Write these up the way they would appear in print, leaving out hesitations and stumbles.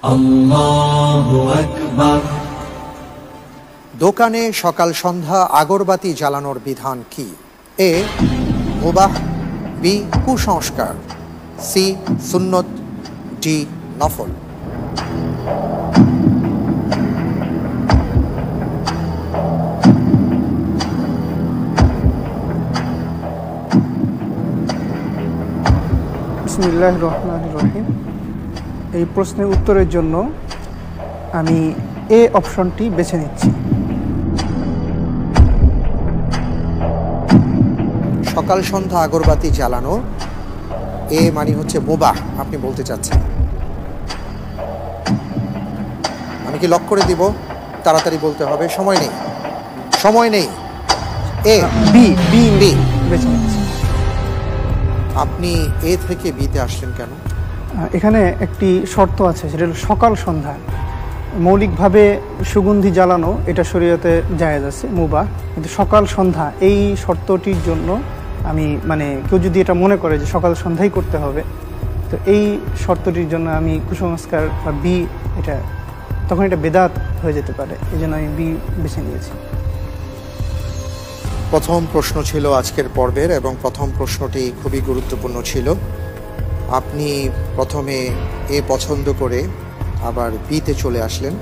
আল্লাহু আকবার। দোকানে সকাল সন্ধ্যা আগরবাতি জ্বালানোর বিধান কি? এ মুবাহ, বি কুসংস্কার, সি সুন্নত, ডি নফল। বিসমিল্লাহির রহমানির রহিম। এই প্রশ্নের উত্তরের জন্য আমি এ অপশনটি বেছে নিচ্ছি। সকাল সন্ধ্যা আগরবাতি জ্বালানো, এ মানে হচ্ছে মুবাহ আপনি বলতে চাচ্ছেন। আমি কি লক করে দিব? তাড়াতাড়ি বলতে হবে, সময় নেই, সময় নেই। এ বি বি বি বেছে নিচ্ছি। আপনি এ থেকে বিতে আসলেন কেন? এখানে একটি শর্ত আছে, সেটা হলো সকাল সন্ধ্যা। মৌলিকভাবে সুগন্ধি জ্বালানো এটা শরীয়তে জায়েজ আছে, মুবাহ, কিন্তু সকাল সন্ধ্যা এই শর্তটির জন্য আমি কেউ যদি এটা মনে করে যে সকাল সন্ধ্যাই করতে হবে, তো এই শর্তটির জন্য আমি কুসংস্কার বা বি, তখন এটা বেদাত হয়ে যেতে পারে, এই জন্য আমি বি বেছে নিয়েছি। প্রথম প্রশ্ন ছিল আজকের পর্বের, এবং প্রথম প্রশ্নটি খুবই গুরুত্বপূর্ণ ছিল। আপনি প্রথমে এ পছন্দ করে আবার বিতে চলে আসলেন।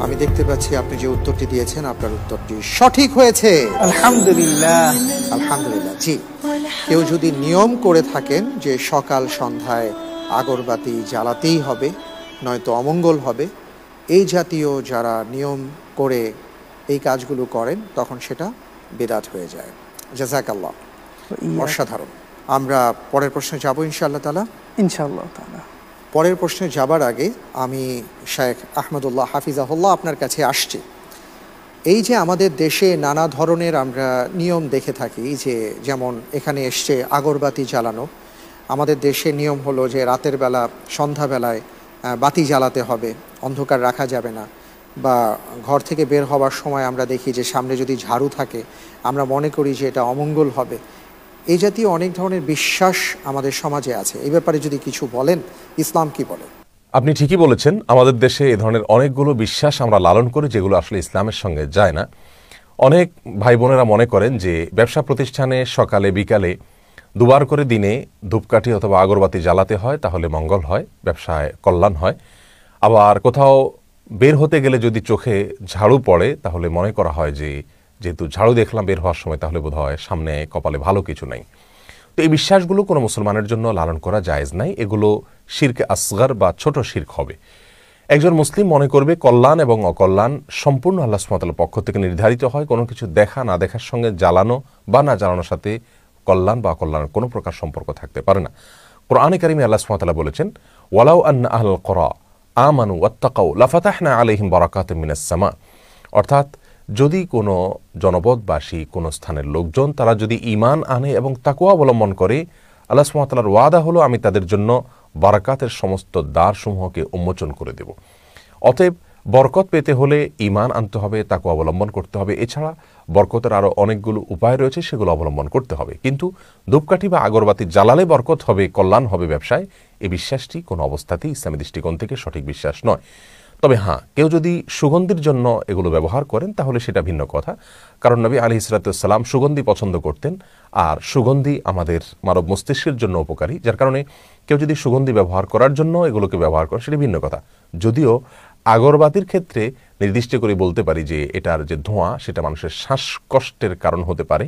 আমি দেখতে পাচ্ছি আপনি যে উত্তরটি দিয়েছেন আপনার উত্তরটি সঠিক হয়েছে, আলহামদুলিল্লাহ। আলহামদুলিল্লাহ। জি, কেউ যদি নিয়ম করে থাকেন যে সকাল সন্ধ্যায় আগরবাতি জ্বালাতেই হবে, নয়তো অমঙ্গল হবে, এই জাতীয় যারা নিয়ম করে এই কাজগুলো করেন, তখন সেটা বেদাত হয়ে যায়। জাযাকাল্লাহ, অসাধারণ। আমরা পরের প্রশ্নে যাব ইনশাআল্লাহ তাআলা। ইনশাআল্লাহ তাআলা। পরের প্রশ্নে যাবার আগে আমি শেখ আহমদুল্লাহ হাফিজাহুল্লাহ আপনার কাছে আসছি। এই যে আমাদের দেশে নানা ধরনের আমরা নিয়ম দেখে থাকি, যে যেমন এখানে এসছে আগরবাতি জ্বালানো। আমাদের দেশে নিয়ম হলো যে রাতের বেলা, সন্ধ্যাবেলায় বাতি জ্বালাতে হবে, অন্ধকার রাখা যাবে না। বা ঘর থেকে বের হওয়ার সময় আমরা দেখি যে সামনে যদি ঝাড়ু থাকে, আমরা মনে করি যে এটা অমঙ্গল হবে। এই জাতীয় অনেক ধরনের বিশ্বাস আমাদের সমাজে আছে। এই ব্যাপারে যদি কিছু বলেন, ইসলাম কি বলে? আপনি ঠিকই বলেছেন, আমাদের দেশে এ ধরনের অনেকগুলো বিশ্বাস আমরা লালন করি যেগুলো আসলে ইসলামের সঙ্গে যায় না। অনেক ভাই বোনেরা মনে করেন যে ব্যবসা প্রতিষ্ঠানে সকালে বিকালে দুবার করে দিনে ধূপকাঠি অথবা আগরবাতি জ্বালাতে হয়, তাহলে মঙ্গল হয়, ব্যবসায় কল্যাণ হয়। আবার কোথাও বের হতে গেলে যদি চোখে ঝাড়ু পড়ে, তাহলে মনে করা হয় যে যেহেতু ঝাড়ু দেখলাম বের হওয়ার সময়, তাহলে বোধ হয় সামনে কপালে ভালো কিছু নাই। তো এই বিশ্বাসগুলো কোনো মুসলমানের জন্য লালন করা জায়েজ নাই। এগুলো শিরকে আসগর বা ছোট শিরক হবে। একজন মুসলিম মনে করবে কল্যাণ এবং অকল্যাণ সম্পূর্ণ আল্লাহ সুবহানাহু ওয়া তাআলার পক্ষ থেকে নির্ধারিত হয়। কোনো কিছু দেখা না দেখার সঙ্গে জ্বালানো বা না জ্বালানোর সাথে কল্যাণ বা অকল্যাণের কোনো প্রকার সম্পর্ক থাকতে পারে না। কোরআনে কারিমে আল্লাহ সুবহানাহু ওয়া তাআলা বলেছেন, ওয়ালাউ আন্না আহলাল কুরা আমানু ওয়াত্তাকাউ লাফাতাহনা আলাইহিম বারাকাতিম মিনাস সামা। অর্থাৎ যদি কোনো জনপদবাসী, কোনো স্থানের লোকজন, তারা যদি ঈমান আনে এবং তাকওয়া অবলম্বন করে, আল্লাহ সুবহানাহু ওয়া তাআলার ওয়াদা হলো আমি তাদের জন্য বারাকাতের সমস্ত দ্বারসমূহকে উন্মোচন করে দেব। অতএব বরকত পেতে হলে ঈমান আনতে হবে, তাকওয়া অবলম্বন করতে হবে। এছাড়া বরকতের আরও অনেকগুলো উপায় রয়েছে, সেগুলো অবলম্বন করতে হবে। কিন্তু ধূপকাঠি বা আগরবাতি জ্বালালে বরকত হবে, কল্যাণ হবে ব্যবসায়, এই বিশ্বাসটি কোনো অবস্থাতেই ইসলামী দৃষ্টিকোণ থেকে সঠিক বিশ্বাস নয়। তবে হ্যাঁ, কেউ যদি সুগন্ধির জন্য এগুলো ব্যবহার করেন, তাহলে সেটা ভিন্ন কথা। কারণ নবী আলাইহিস সালাতু ওয়াস সালাম সুগন্ধি পছন্দ করতেন, আর সুগন্ধি আমাদের মানব মস্তিষ্কের জন্য উপকারী। যার কারণে কেউ যদি সুগন্ধি ব্যবহার করার জন্য এগুলোকে ব্যবহার করে, সেটা ভিন্ন কথা। যদিও আগরবাতির ক্ষেত্রে নির্দিষ্ট করে বলতে পারি যে এটার যে ধোঁয়া, সেটা মানুষের শ্বাসকষ্টের কারণ হতে পারে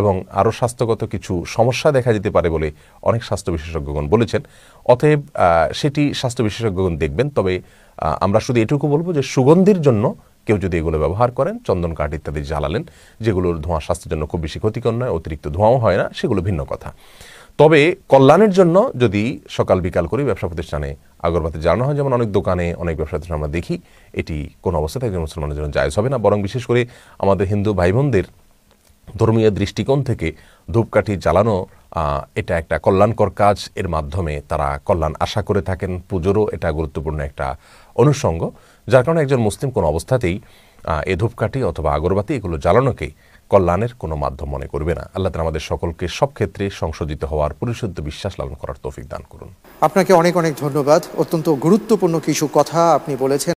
এবং আরও স্বাস্থ্যগত কিছু সমস্যা দেখা যেতে পারে বলে অনেক স্বাস্থ্য বিশেষজ্ঞগণ বলেছেন। অতএব সেটি স্বাস্থ্য বিশেষজ্ঞগণ দেখবেন। তবে আমরা শুধু এটুকু বলবো যে সুগন্ধির জন্য কেউ যদি এগুলো ব্যবহার করেন, চন্দন কাঠ ইত্যাদি জ্বালালেন, যেগুলোর ধোঁয়া স্বাস্থ্যের জন্য খুব বেশি ক্ষতিকর নয়, অতিরিক্ত ধোঁয়াও হয় না, সেগুলো ভিন্ন কথা। তবে কল্যাণের জন্য যদি সকাল বিকাল করে ব্যবসা প্রতিষ্ঠানে আগরবাতি জ্বালানো হয়, যেমন অনেক দোকানে, অনেক ব্যবসা প্রতিষ্ঠানে আমরা দেখি, এটি কোনো অবস্থাতে একজন মুসলমানের জন্য জায়েজ হবে না। বরং বিশেষ করে আমাদের হিন্দু ভাই বোনদের ধর্মীয় দৃষ্টিকোণ থেকে ধূপকাঠি জ্বালানো এটা একটা কল্যাণকর কাজ। এর মাধ্যমে তারা কল্যাণ আশা করে থাকেন। পুজোরও এটা গুরুত্বপূর্ণ একটা অনুষঙ্গ, যার কারণে একজন মুসলিম কোনো অবস্থাতেই এ ধূপকাঠি অথবা আগরবাতি এগুলো জ্বালানোকে কল্যাণের কোনো মাধ্যম মনে করবে না। আল্লাহ তাআলা আমাদের সকলকে সব ক্ষেত্রে সংশোধিত হওয়ার পরিশুদ্ধ বিশ্বাস লালন করার তৌফিক দান করুন। আপনাকে অনেক অনেক ধন্যবাদ। অত্যন্ত গুরুত্বপূর্ণ কিছু কথা আপনি বলেছেন।